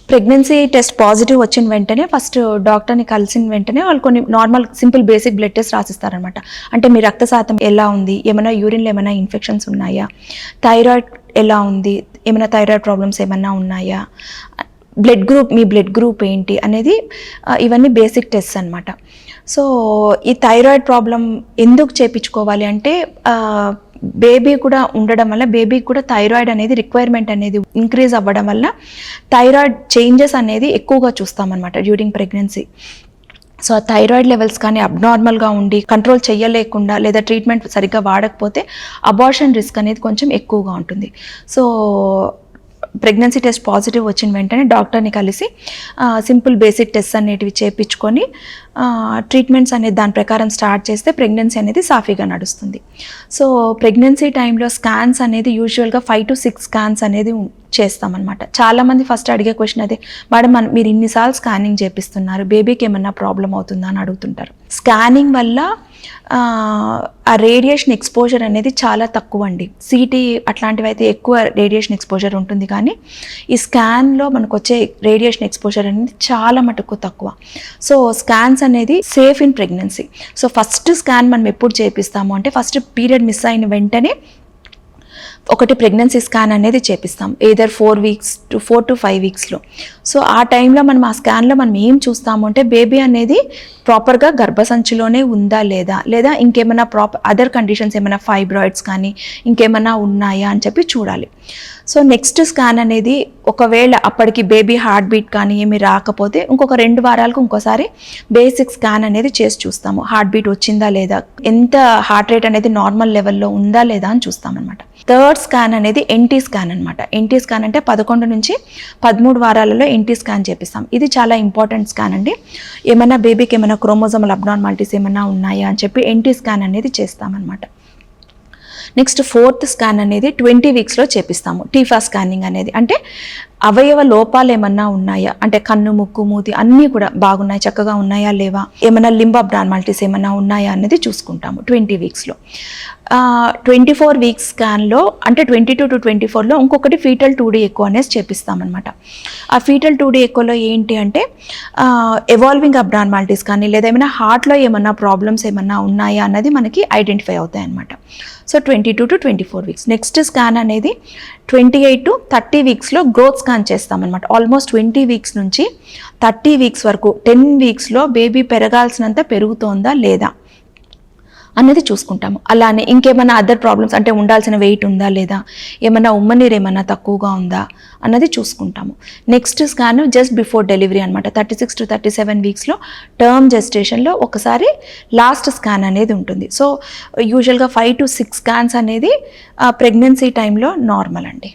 Pregnancy test positive వచ్చిన వెంటనే first డాక్టర్ని కలిసిన వెంటనే వాళ్ళు కొన్ని normal simple basic blood test రాసిస్తారనమాట. అంటే మీ రక్త శాతం ఎలా ఉంది, ఏమైనా యూరిన్లో ఏమైనా ఇన్ఫెక్షన్స్ ఉన్నాయా, థైరాయిడ్ ఎలా ఉంది, ఏమైనా థైరాయిడ్ ప్రాబ్లమ్స్ ఏమైనా ఉన్నాయా, బ్లడ్ గ్రూప్, మీ బ్లడ్ గ్రూప్ ఏంటి అనేది, ఇవన్నీ బేసిక్ టెస్ట్ అనమాట. సో ఈ థైరాయిడ్ ప్రాబ్లం ఎందుకు చేయించుకోవాలి అంటే బేబీ కూడా ఉండడం వల్ల బేబీకి కూడా థైరాయిడ్ అనేది రిక్వైర్మెంట్ అనేది ఇంక్రీజ్ అవ్వడం వల్ల థైరాయిడ్ చేంజెస్ అనేది ఎక్కువగా చూస్తామన్నమాట డ్యూరింగ్ ప్రెగ్నెన్సీ. సో ఆ థైరాయిడ్ లెవెల్స్ కానీ అబ్నార్మల్గా ఉండి కంట్రోల్ చేయలేకుండా లేదా ట్రీట్మెంట్ సరిగ్గా వాడకపోతే అబార్షన్ రిస్క్ అనేది కొంచెం ఎక్కువగా ఉంటుంది. సో ప్రెగ్నెన్సీ టెస్ట్ పాజిటివ్ వచ్చిన వెంటనే డాక్టర్ని కలిసి సింపుల్ బేసిక్ టెస్ట్ అనేటివి చేయించుకొని ట్రీట్మెంట్స్ అనేది దాని ప్రకారం స్టార్ట్ చేస్తే ప్రెగ్నెన్సీ అనేది సాఫీగా నడుస్తుంది. సో ప్రెగ్నెన్సీ టైంలో స్కాన్స్ అనేది యూజువల్గా 5 to 6 స్కాన్స్ అనేది చేస్తామన్నమాట. చాలామంది ఫస్ట్ అడిగే క్వశ్చన్ అదే, మేడం మీరు ఇన్నిసార్లు స్కానింగ్ చేపిస్తున్నారు, బేబీకి ఏమన్నా ప్రాబ్లం అవుతుందా అని అడుగుతుంటారు. స్కానింగ్ వల్ల ఆ రేడియేషన్ ఎక్స్పోజర్ అనేది చాలా తక్కువ అండి. సిటీ అట్లాంటివి అయితే ఎక్కువ రేడియేషన్ ఎక్స్పోజర్ ఉంటుంది, కానీ ఈ స్కాన్లో మనకు వచ్చే రేడియేషన్ ఎక్స్పోజర్ అనేది చాలా మటుకు తక్కువ. సో స్కాన్స్ అనేది safe in pregnancy. So first scan మనం ఎప్పుడు చేపిస్తాము అంటే ఫస్ట్ పీరియడ్ మిస్ అయిన వెంటనే ఒకటి ప్రెగ్నెన్సీ స్కాన్ అనేది చేపిస్తాం, ఏదర్ 4 to 5 వీక్స్లో. సో ఆ టైంలో మనం ఆ స్కాన్లో మనం ఏం చూస్తాము అంటే బేబీ అనేది ప్రాపర్గా గర్భసంచిలోనే ఉందా లేదా ఇంకేమైనా అదర్ కండిషన్స్ ఏమైనా ఫైబ్రాయిడ్స్ కానీ ఇంకేమైనా ఉన్నాయా అని చెప్పి చూడాలి. సో నెక్స్ట్ స్కాన్ అనేది ఒకవేళ అప్పటికి బేబీ హార్ట్ బీట్ కానీ ఏమి రాకపోతే ఇంకొక 2 వారాలకు ఇంకోసారి బేసిక్ స్కాన్ అనేది చేసి చూస్తాము, హార్ట్ బీట్ వచ్చిందా లేదా, ఎంత హార్ట్ రేట్ అనేది నార్మల్ లెవెల్లో ఉందా లేదా అని చూస్తామన్నమాట. థర్డ్ స్కాన్ అనేది ఎన్టీ స్కాన్ అనమాట. ఎన్టీ స్కాన్ అంటే 11 నుంచి 13 వారాలలో ఎన్టీ స్కాన్ చేపిస్తాం. ఇది చాలా ఇంపార్టెంట్ స్కాన్ అండి. ఏమైనా బేబీకి ఏమైనా క్రోమోజోమల్ అబ్నార్మాలిటీస్ ఏమైనా ఉన్నాయా అని చెప్పి ఎన్టీ స్కాన్ అనేది చేస్తామన్నమాట. నెక్స్ట్ ఫోర్త్ స్కాన్ అనేది 20 వీక్స్లో చేపిస్తాము. టీఫా స్కానింగ్ అనేది అంటే అవయవ లోపాలు ఏమన్నా ఉన్నాయా, అంటే కన్ను, ముక్కు, మూతి అన్నీ కూడా బాగున్నాయి, చక్కగా ఉన్నాయా లేవా, ఏమైనా లింబ్ అబ్నార్మాలిటీస్ ఏమైనా ఉన్నాయా అనేది చూసుకుంటాము 20 వీక్స్లో. 24 వీక్స్ స్కాన్లో అంటే 22 to 24లో ఇంకొకటి ఫీటల్ 2D ఎకో అనేది చేపిస్తామన్నమాట. ఆ ఫీటల్ 2D ఎకోలో ఏంటి అంటే ఎవాల్వింగ్ అబ్నార్మాలిటీస్ కానీ లేదా ఏమైనా హార్ట్లో ఏమన్నా ప్రాబ్లమ్స్ ఏమన్నా ఉన్నాయా అన్నది మనకి ఐడెంటిఫై అవుతాయి అన్నమాట. So 22 to 24 weeks. Next scan అనేది 28 to 30 వీక్స్లో గ్రోత్ స్కాన్ చేస్తామన్నమాట. ఆల్మోస్ట్ 20 వీక్స్ నుంచి 30 వీక్స్ వరకు 10 వీక్స్లో బేబీ పెరగాల్సినంత పెరుగుతోందా లేదా అన్నది చూసుకుంటాము. అలానే ఇంకేమైనా అదర్ ప్రాబ్లమ్స్ అంటే ఉండాల్సిన వెయిట్ ఉందా లేదా, ఏమైనా ఉమ్మనీరు ఏమైనా తక్కువగా ఉందా అన్నది చూసుకుంటాము. Next scan just before delivery అనమాట. 36 to 37 వీక్స్లో టర్మ్ జెస్టేషన్లో ఒకసారి లాస్ట్ స్కాన్ అనేది ఉంటుంది. సో యూజువల్గా 5 to 6 స్కాన్స్ అనేది ప్రెగ్నెన్సీ టైంలో నార్మల్ అండి.